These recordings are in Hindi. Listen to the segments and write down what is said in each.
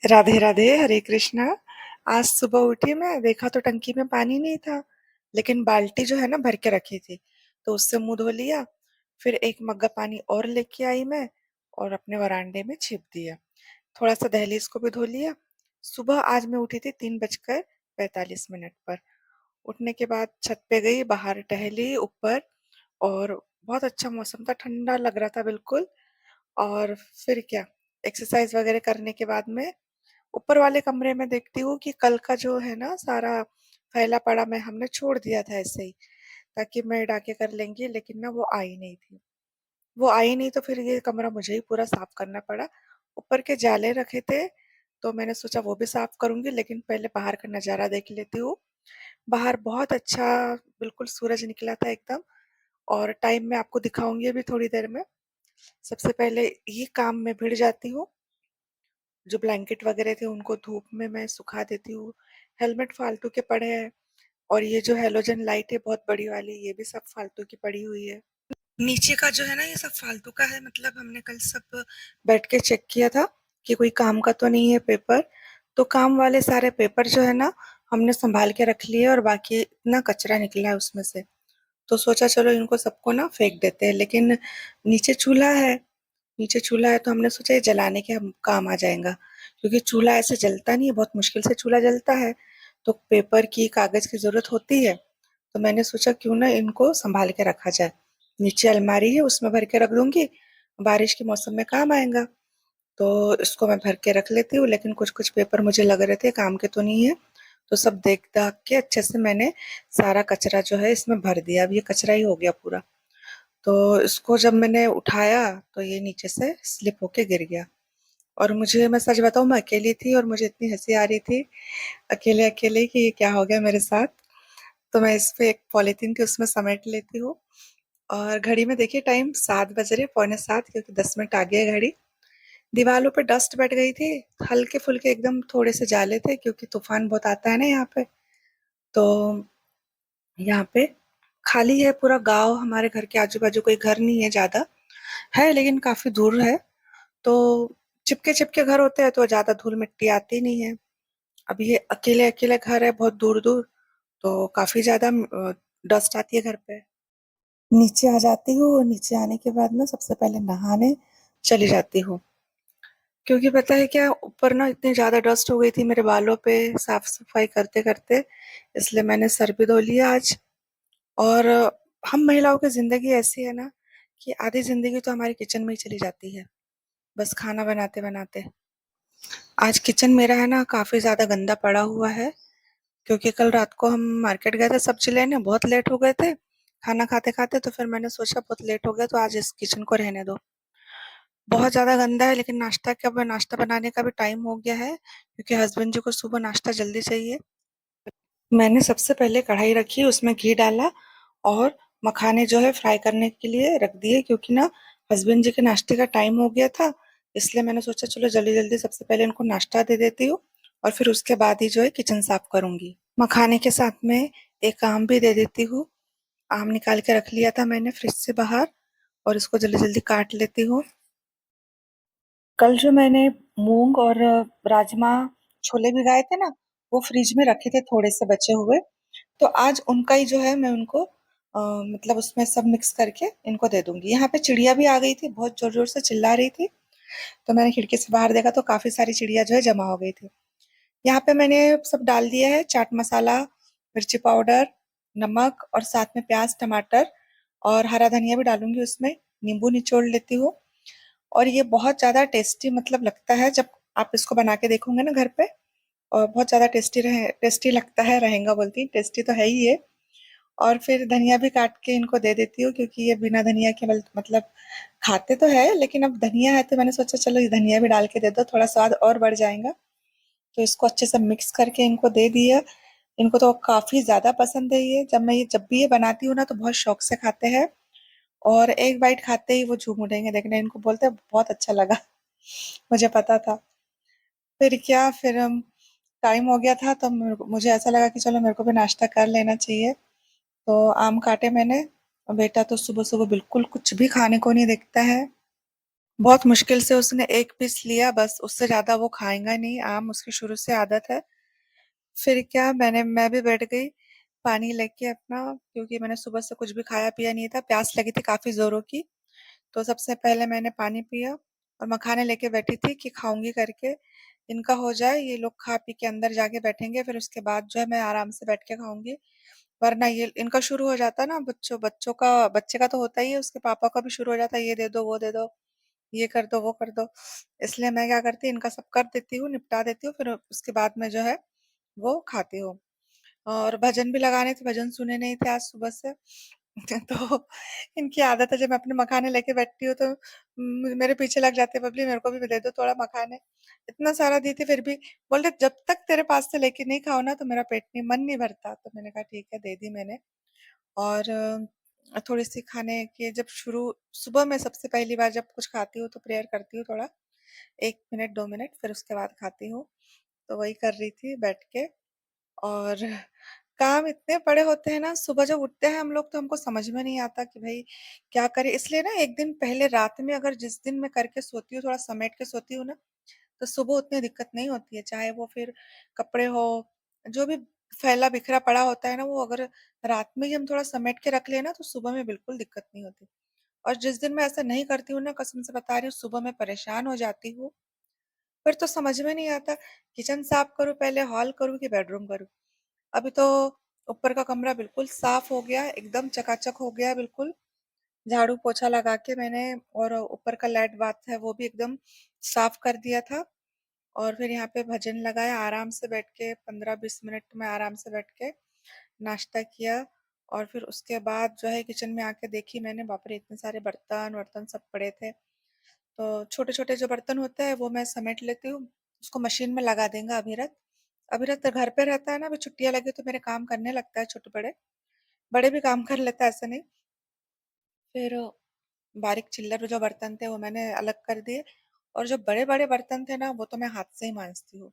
राधे राधे, हरे कृष्णा। आज सुबह उठी मैं, देखा तो टंकी में पानी नहीं था, लेकिन बाल्टी जो है ना भर के रखी थी, तो उससे मुंह धो लिया। फिर एक मग्गा पानी और लेके आई मैं और अपने वरांडे में छिप दिया। थोड़ा सा दहलीज को भी धो लिया। सुबह आज मैं उठी थी 3:45 पर। उठने के बाद छत पे गई, बाहर टहली ऊपर, और बहुत अच्छा मौसम था, ठंडा लग रहा था बिल्कुल। और फिर क्या, एक्सरसाइज वगैरह करने के बाद में ऊपर वाले कमरे में देखती हूँ कि कल का जो है ना सारा फैला पड़ा, मैं हमने छोड़ दिया था ऐसे ही, ताकि मेड आके कर लेंगी, लेकिन ना वो आई नहीं थी। वो आई नहीं तो फिर ये कमरा मुझे ही पूरा साफ करना पड़ा। ऊपर के जाले रखे थे, तो मैंने सोचा वो भी साफ करूंगी, लेकिन पहले बाहर का नजारा देख लेती हूँ। बाहर बहुत अच्छा, बिल्कुल सूरज निकला था एकदम। और टाइम मैं आपको दिखाऊंगी अभी थोड़ी देर में। सबसे पहले ये काम में भिड़ जाती हूँ। जो ब्लैंकेट वगैरह थे उनको धूप में मैं सुखा देती हूँ। हेलमेट फालतू के पड़े हैं, और ये जो हेलोजन लाइट है बहुत बड़ी वाली, ये भी सब फालतू की पड़ी हुई है। नीचे का जो है ना ये सब फालतू का है, मतलब हमने कल सब बैठ के चेक किया था कि कोई काम का तो नहीं है पेपर। तो काम वाले सारे पेपर जो है ना हमने संभाल के रख लिए, और बाकी इतना कचरा निकला है उसमें से। तो सोचा चलो इनको सबको ना फेंक देते हैं, लेकिन नीचे चूल्हा है। नीचे चूल्हा है तो हमने सोचा ये जलाने के हम काम आ जाएगा, क्योंकि चूल्हा ऐसे जलता नहीं है, बहुत मुश्किल से चूल्हा जलता है। तो पेपर की, कागज की जरूरत होती है। तो मैंने सोचा क्यों ना इनको संभाल के रखा जाए। नीचे अलमारी है, उसमें भर के रख दूंगी, बारिश के मौसम में काम आएगा। तो इसको मैं भर के रख लेती हूँ, लेकिन कुछ कुछ पेपर मुझे लग रहे थे काम के तो नहीं है। तो सब देख दाख के अच्छे से मैंने सारा कचरा जो है इसमें भर दिया। अब ये कचरा ही हो गया पूरा। तो इसको जब मैंने उठाया तो ये नीचे से स्लिप होके गिर गया। और मुझे, मैं सच बताऊं, मैं अकेली थी और मुझे इतनी हंसी आ रही थी अकेले अकेले कि ये क्या हो गया मेरे साथ। तो मैं इस पे एक पॉलीथीन थी उसमें समेट लेती हूँ। और घड़ी में देखिए टाइम 7 बज रहे, पौने 7, क्योंकि 10 मिनट आगे है घड़ी। दीवारों पे डस्ट बैठ गई थी, हल्के फुल्के एकदम थोड़े से जाले थे, क्योंकि तूफान बहुत आता है ना यहाँ पे। तो यहाँ पे खाली है पूरा गांव, हमारे घर के आजू बाजू कोई घर नहीं है, ज्यादा है लेकिन काफी दूर है। तो चिपके चिपके घर होते हैं तो ज्यादा धूल मिट्टी आती नहीं है। अब ये अकेले अकेले घर है बहुत दूर दूर, तो काफी ज्यादा डस्ट आती है घर पे। नीचे आ जाती हूँ, और नीचे आने के बाद ना सबसे पहले नहाने चली जाती हूँ। क्योंकि पता है क्या, ऊपर ना इतनी ज्यादा डस्ट हो गई थी मेरे बालों पे, साफ सफाई करते करते, इसलिए मैंने सर भी धो लिया आज। और हम महिलाओं की जिंदगी ऐसी है ना कि आधी जिंदगी तो हमारी किचन में ही चली जाती है, बस खाना बनाते बनाते। आज किचन मेरा है ना काफी ज्यादा गंदा पड़ा हुआ है, क्योंकि कल रात को हम मार्केट गए थे सब्जी लेने, बहुत लेट हो गए थे खाना खाते खाते। तो फिर मैंने सोचा बहुत लेट हो गया तो आज इस किचन को रहने दो। बहुत ज्यादा गंदा है, लेकिन नाश्ता बनाने का भी टाइम हो गया है, क्योंकि हस्बैंड जी को सुबह नाश्ता जल्दी चाहिए। मैंने सबसे पहले कढ़ाई रखी, उसमें घी डाला, और मखाने जो है फ्राई करने के लिए रख दिए, क्योंकि ना हस्बैंड जी के नाश्ते का टाइम हो गया था। इसलिए मैंने सोचा चलो जल्दी जल्दी सबसे पहले उनको नाश्ता दे देती हूँ, और फिर उसके बाद ही जो है किचन साफ करूंगी। मखाने के साथ में एक आम भी दे देती हूँ। आम निकाल के रख लिया था मैंने फ्रिज से बाहर, और इसको जल्दी जल्दी काट लेती हूँ। कल जो मैंने मूंग और राजमा, छोले भिगाए थे ना, वो फ्रिज में रखे थे थोड़े से बचे हुए। तो आज उनका ही जो है मैं उनको मतलब उसमें सब मिक्स करके इनको दे दूंगी। यहाँ पे चिड़िया भी आ गई थी, बहुत जोर जोर से चिल्ला रही थी। तो मैंने खिड़की से बाहर देखा तो काफी सारी चिड़िया जो है जमा हो गई थी। यहाँ पे मैंने सब डाल दिया है, चाट मसाला, मिर्ची पाउडर, नमक, और साथ में प्याज टमाटर, और हरा धनिया भी डालूंगी उसमें। नींबू निचोड़ लेती हूँ। और ये बहुत ज्यादा टेस्टी मतलब लगता है जब आप इसको बना के देखोगे ना घर पे। और बहुत ज्यादा टेस्टी लगता है, रहेगा बोलती, टेस्टी तो है ही ये। और फिर धनिया भी काट के इनको दे देती हूँ, क्योंकि ये बिना धनिया के मतलब खाते तो है, लेकिन अब धनिया है तो मैंने सोचा चलो ये धनिया भी डाल के दे दो, थोड़ा स्वाद और बढ़ जाएगा। तो इसको अच्छे से मिक्स करके इनको दे दिया। इनको तो काफी ज्यादा पसंद है ये, जब भी ये बनाती हूँ ना तो बहुत शौक से खाते हैं। और एक बाइट खाते ही वो झूम उठेंगे, देखना इनको बोलते हैं बहुत अच्छा लगा। मुझे पता था। फिर क्या, फिर टाइम हो गया था तो मुझे ऐसा लगा कि चलो मेरे को भी नाश्ता कर लेना चाहिए। तो आम काटे मैंने। और बेटा तो सुबह सुबह बिल्कुल कुछ भी खाने को नहीं देखता है। बहुत मुश्किल से उसने 1 पीस लिया बस, उससे ज़्यादा वो खाएगा नहीं, आम उसकी शुरू से आदत है। फिर क्या मैं भी बैठ गई पानी लेके अपना, क्योंकि मैंने सुबह से कुछ भी खाया-पिया नहीं था, प्यास लगी थी काफ़ी ज़ोरों की। तो सबसे पहले मैंने पानी पिया और मखाने लेके बैठी थी कि खाऊँगी करके, इनका हो जाए, ये लोग खा पी के अंदर जाके बैठेंगे, फिर उसके बाद जो है मैं आराम से बैठ के खाऊँगी। वरना ये इनका शुरू हो जाता है ना, बच्चों का, बच्चे का तो होता ही है, उसके पापा का भी शुरू हो जाता है, ये दे दो, वो दे दो, ये कर दो, वो कर दो। इसलिए मैं क्या करती हूँ, इनका सब कर देती हूँ, निपटा देती हूँ, फिर उसके बाद में जो है वो खाती हूँ। और भजन भी लगाने थे, भजन सुने नहीं थे आज सुबह से। तो इनकी आदत है, जब मैं अपने मखाने लेके बैठती हूँ तो मेरे पीछे लग जाते हैं, बबली मेरे को भी दे दो थोड़ा मखाने। इतना सारा दी थी फिर भी बोलते जब तक तेरे पास से लेके नहीं खाओ ना तो मेरा पेट नहीं, मन नहीं भरता। तो मैंने कहा ठीक है, दे दी मैंने। और थोड़ी सी खाने के जब शुरू, सुबह में सबसे पहली बार जब कुछ खाती हूँ तो प्रेयर करती हूँ थोड़ा, 1 मिनट 2 मिनट, फिर उसके बाद खाती हूँ। तो वही कर रही थी बैठ के। और काम इतने बड़े होते हैं ना, सुबह जब उठते हैं हम लोग तो हमको समझ में नहीं आता कि भाई क्या करें। इसलिए ना एक दिन पहले रात में अगर जिस दिन मैं करके सोती हूँ, थोड़ा समेट के सोती हूँ ना, तो सुबह उतनी दिक्कत नहीं होती है। चाहे वो फिर कपड़े हो, जो भी फैला बिखरा पड़ा होता है ना, वो अगर रात में ही हम थोड़ा समेट के रख लेना तो सुबह में बिल्कुल दिक्कत नहीं होती। और जिस दिन मैं ऐसा नहीं करती हूँ ना, कसम से बता रही हूँ, सुबह मैं परेशान हो जाती हूँ। फिर तो समझ में नहीं आता, किचन साफ करूँ पहले, हॉल करूँ कि बेडरूम करूँ। अभी तो ऊपर का कमरा बिल्कुल साफ हो गया, एकदम चकाचक हो गया बिल्कुल। झाड़ू पोछा लगा के मैंने, और ऊपर का लैट बाथ है वो भी एकदम साफ कर दिया था। और फिर यहाँ पे भजन लगाया, आराम से बैठ के 15-20 मिनट में आराम से बैठ के नाश्ता किया। और फिर उसके बाद जो है किचन में आके देखी मैंने, बाप रे इतने सारे बर्तन वर्तन सब पड़े थे। तो छोटे छोटे जो बर्तन होते हैं वो मैं समेट लेती हूँ, उसको मशीन में लगा देगा अभिरत। अभिरत घर पे रहता है ना, अभी छुट्टियां लगी तो मेरे काम करने लगता है, छोटे बड़े, बड़े भी काम कर लेता है, ऐसा नहीं। फिर बारीक चिल्लर जो बर्तन थे वो मैंने अलग कर दिए। और जो बड़े बड़े बर्तन थे ना, वो तो मैं हाथ से ही मांजती हूँ,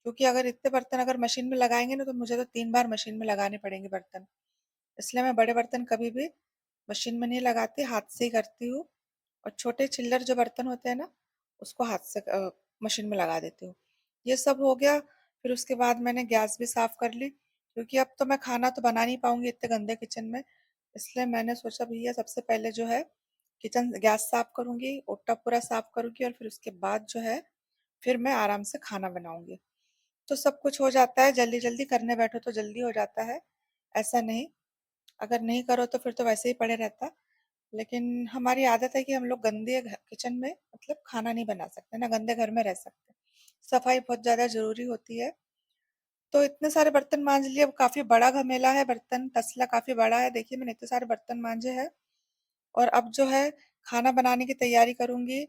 क्योंकि अगर इतने बर्तन अगर मशीन में लगाएंगे ना तो मुझे तो 3 बार मशीन में लगाने पड़ेंगे बर्तन। इसलिए मैं बड़े बर्तन कभी भी मशीन में नहीं लगाती, हाथ से ही करती हूँ। और छोटे चिल्लर जो बर्तन होते हैं ना, उसको हाथ से मशीन में लगा देती हूँ। ये सब हो गया। फिर उसके बाद मैंने गैस भी साफ कर ली, क्योंकि अब तो मैं खाना तो बना नहीं पाऊंगी इतने गंदे किचन में। इसलिए मैंने सोचा भैया सबसे पहले जो है किचन गैस साफ करूंगी, ओटा पूरा साफ करूंगी, और फिर उसके बाद जो है फिर मैं आराम से खाना बनाऊंगी। तो सब कुछ हो जाता है, जल्दी जल्दी करने बैठो तो जल्दी हो जाता है, ऐसा नहीं। अगर नहीं करो तो फिर तो वैसे ही पड़े रहता। लेकिन हमारी आदत है कि हम लोग गंदे किचन में मतलब खाना नहीं बना सकते ना, गंदे घर में रह सकते। सफाई बहुत ज्यादा जरूरी होती है। तो इतने सारे बर्तन मांज लिए, अब काफी बड़ा घमेला है, बर्तन तसला काफी बड़ा है, देखिए मैंने इतने सारे बर्तन मांजे हैं। और अब जो है खाना बनाने की तैयारी करूंगी।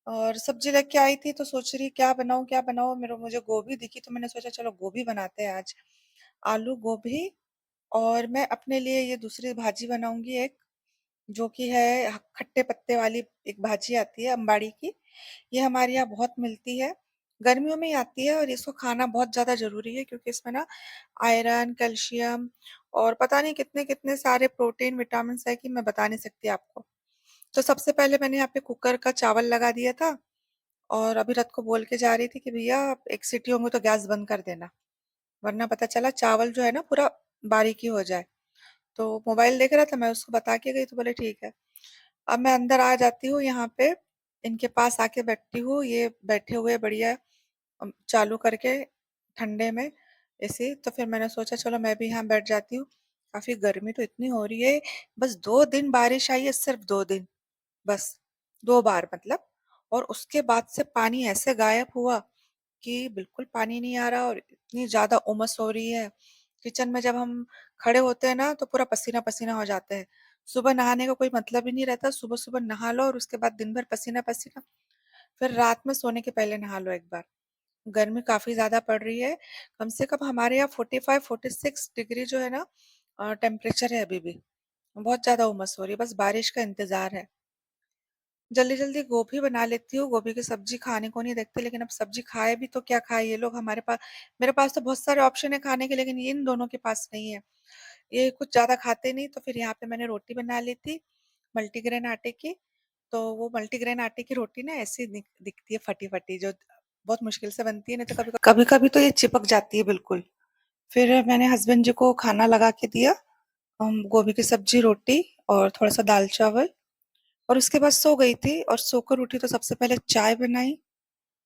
और सब्जी लेके आई थी तो सोच रही क्या बनाऊं क्या बनाऊं, मेरे मुझे गोभी दिखी तो मैंने सोचा चलो गोभी बनाते हैं आज। आलू गोभी। और मैं अपने लिए ये दूसरी भाजी बनाऊंगी एक, जो कि है खट्टे पत्ते वाली एक भाजी आती है अम्बाड़ी की। ये हमारे यहाँ बहुत मिलती है, गर्मियों में ही आती है, और इसको खाना बहुत ज्यादा जरूरी है क्योंकि इसमें ना आयरन, कैल्शियम और पता नहीं कितने कितने सारे प्रोटीन विटामिन है कि मैं बता नहीं सकती आपको। तो सबसे पहले मैंने यहाँ पे कुकर का चावल लगा दिया था, और अभी रात को बोल के जा रही थी कि भैया आप एक सीटी होंगे तो गैस बंद कर देना, वरना पता चला चावल जो है ना पूरा बारीकी हो जाए। तो मोबाइल देख रहा था, मैं उसको बता के गई तो बोले ठीक है। अब मैं अंदर आ जाती हूँ यहाँ पे, इनके पास आके बैठती हूँ, ये बैठे हुए बढ़िया चालू करके ठंडे में एसी। तो फिर मैंने सोचा चलो मैं भी यहाँ बैठ जाती हूँ। काफी गर्मी तो इतनी हो रही है, बस 2 दिन बारिश आई है, सिर्फ 2 दिन, बस 2 बार मतलब। और उसके बाद से पानी ऐसे गायब हुआ कि बिल्कुल पानी नहीं आ रहा, और इतनी ज्यादा उमस हो रही है। किचन में जब हम खड़े होते हैं ना तो पूरा पसीना पसीना हो जाते हैं। सुबह नहाने का कोई मतलब ही नहीं रहता, सुबह सुबह नहा लो और उसके बाद दिन भर पसीना पसीना, फिर रात में सोने के पहले नहा लो एक बार। गर्मी काफी ज्यादा पड़ रही है, कम से कम हमारे यहाँ 45-46 डिग्री जो है ना टेम्परेचर है अभी भी। बहुत ज्यादा उमस हो रही है, बस बारिश का इंतजार है। जल्दी जल्दी गोभी बना लेती हूँ, गोभी की सब्जी खाने को नहीं देखते, लेकिन अब सब्जी खाए भी तो क्या खाए ये लोग, हमारे पास, मेरे पास तो बहुत सारे ऑप्शन है खाने के, लेकिन ये इन दोनों के पास नहीं है। ये कुछ ज्यादा खाते नहीं, तो फिर यहाँ पे मैंने रोटी बना ली थी मल्टीग्रेन आटे की। तो वो मल्टीग्रेन आटे की रोटी ना ऐसी दिखती है फटी-फटी, जो बहुत मुश्किल से बनती है, नहीं तो कभी-कभी तो ये चिपक जाती है बिल्कुल। फिर मैंने हस्बैंड जी को खाना लगा के दिया, गोभी की सब्जी, रोटी और थोड़ा-सा दाल-चावल, और उसके बाद सो गई थी, और सोकर उठी तो सबसे पहले चाय बनाई,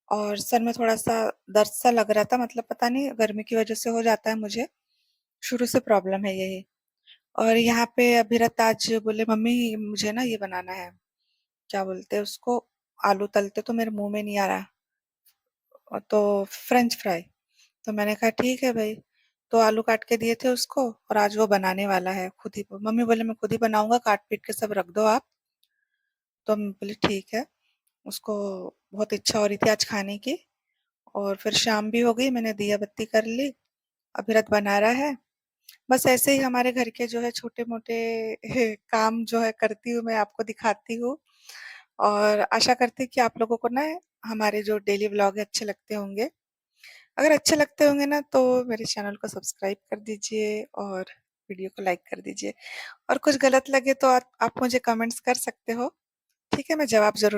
और सर में थोड़ा-सा दर्द सा लग रहा था, मतलब पता नहीं गर्मी की वजह से हो जाता है मुझे, शुरू से प्रॉब्लम है यही। और यहाँ पे अभिरत आज बोले, मम्मी मुझे ना ये बनाना है, क्या बोलते हैं उसको, आलू तलते तो मेरे मुंह में नहीं आ रहा, तो फ्रेंच फ्राई। तो मैंने कहा ठीक है भाई, तो आलू काट के दिए थे उसको, और आज वो बनाने वाला है खुद ही। मम्मी बोले मैं खुद ही बनाऊंगा, काट पीट के सब रख दो आप। तो मैं बोली ठीक है। उसको बहुत इच्छा हो रही थी आज खाने की, और फिर शाम भी हो गई, मैंने दिया बत्ती कर ली, अभिरत बना रहा है। बस ऐसे ही हमारे घर के जो है छोटे-मोटे काम जो है करती हूँ, मैं आपको दिखाती हूँ, और आशा करती हूँ कि आप लोगों को ना हमारे जो डेली व्लॉग है अच्छे लगते होंगे। अगर अच्छे लगते होंगे ना तो मेरे चैनल को सब्सक्राइब कर दीजिए, और वीडियो को लाइक कर दीजिए, और कुछ गलत लगे तो आप मुझे कमेंट्स कर सकते हो। ठीक है, मैं जवाब ज़रूर